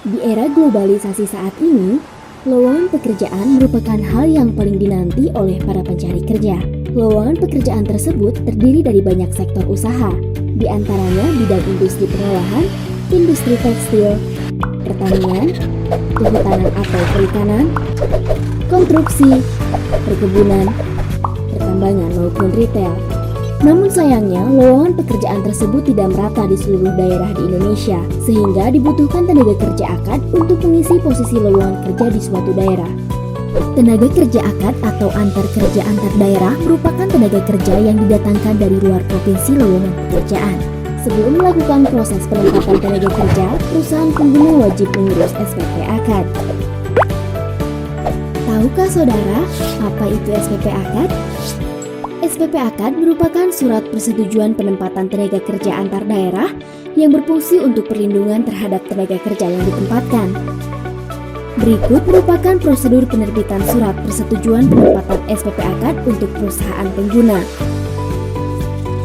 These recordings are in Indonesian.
Di era globalisasi saat ini, lowongan pekerjaan merupakan hal yang paling dinanti oleh para pencari kerja. Lowongan pekerjaan tersebut terdiri dari banyak sektor usaha, di antaranya bidang industri pengolahan, industri tekstil, pertanian, kehutanan atau perikanan, konstruksi, perkebunan, pertambangan maupun retail. Namun sayangnya, lowongan pekerjaan tersebut tidak merata di seluruh daerah di Indonesia, sehingga dibutuhkan tenaga kerja akad untuk mengisi posisi lowongan kerja di suatu daerah. Tenaga kerja akad atau antar kerja antar daerah merupakan tenaga kerja yang didatangkan dari luar provinsi lowongan pekerjaan. Sebelum melakukan proses penempatan tenaga kerja, perusahaan pengguna wajib mengurus SPP akad. Tahukah saudara apa itu SPP akad? SPP akad merupakan surat persetujuan penempatan tenaga kerja antar daerah yang berfungsi untuk perlindungan terhadap tenaga kerja yang ditempatkan. Berikut merupakan prosedur penerbitan surat persetujuan penempatan SPP akad untuk perusahaan pengguna.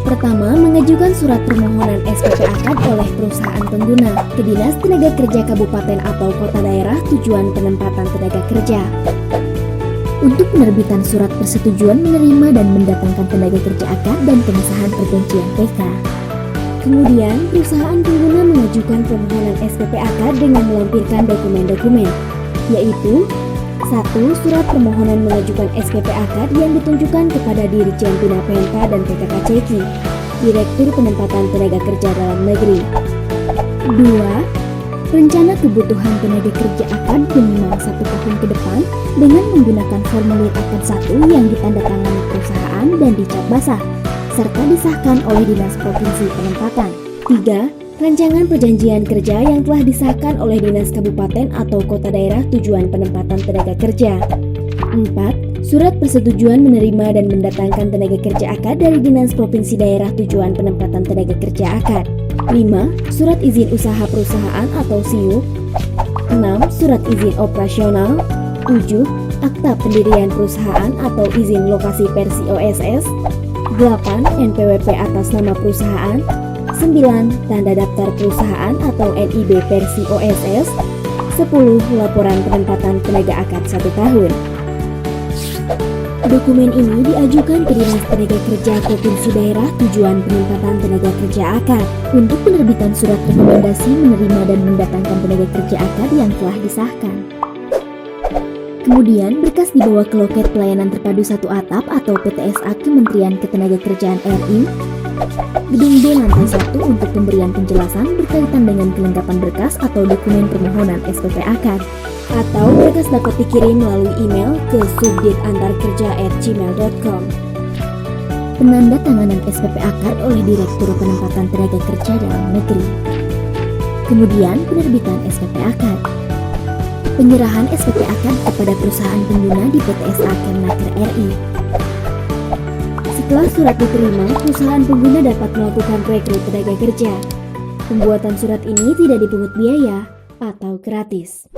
Pertama, mengajukan surat permohonan SPP akad oleh perusahaan pengguna ke Dinas Tenaga Kerja Kabupaten atau Kota Daerah tujuan penempatan tenaga kerja. Untuk penerbitan surat persetujuan menerima dan mendatangkan tenaga kerja akad dan pengesahan perjanjian PK. Kemudian, perusahaan pengguna mengajukan permohonan SPP akad dengan melampirkan dokumen-dokumen, yaitu 1. Surat permohonan mengajukan SPP akad yang ditunjukkan kepada Dirjen Bina Penta dan PKKCK, Direktur Penempatan Tenaga Kerja Dalam Negeri. 2. Rencana kebutuhan tenaga kerja akad minimal 1 tahun ke depan dengan menggunakan formulir akad 1 yang ditandatangani perusahaan dan dicap basah, serta disahkan oleh Dinas Provinsi Penempatan. 3. Rancangan perjanjian kerja yang telah disahkan oleh Dinas Kabupaten atau Kota Daerah tujuan penempatan tenaga kerja. 4. Surat persetujuan menerima dan mendatangkan tenaga kerja akad dari Dinas Provinsi Daerah tujuan penempatan tenaga kerja akad. 5. Surat izin usaha perusahaan atau SIUP. 6. Surat izin operasional. 7. Akta pendirian perusahaan atau izin lokasi versi OSS. 8. NPWP atas nama perusahaan. 9. Tanda daftar perusahaan atau NIB versi OSS. 10. Laporan penempatan tenaga akad 1 tahun. Dokumen ini diajukan ke Dinas Tenaga Kerja Provinsi Daerah tujuan penempatan tenaga kerja akad untuk penerbitan surat rekomendasi menerima dan mendatangkan tenaga kerja akad yang telah disahkan. Kemudian berkas dibawa ke Loket Pelayanan Terpadu Satu Atap atau PTSA Kementerian Ketenagakerjaan RI, Gedung B lantai 1 untuk pemberian penjelasan berkaitan dengan kelengkapan berkas atau dokumen permohonan SPP akad. Atau berkas dapat dikirim melalui email ke subditantarkerja@gmail.com. Penanda tanganan SPP akad oleh Direktur Penempatan Tenaga Kerja Dalam Negeri. Kemudian penerbitan SPP akad. Penyerahan SPP akad kepada perusahaan pengguna di PTSA Kemenaker RI. Setelah surat diterima, perusahaan pengguna dapat melakukan rekrut tenaga kerja. Pembuatan surat ini tidak dipungut biaya atau gratis.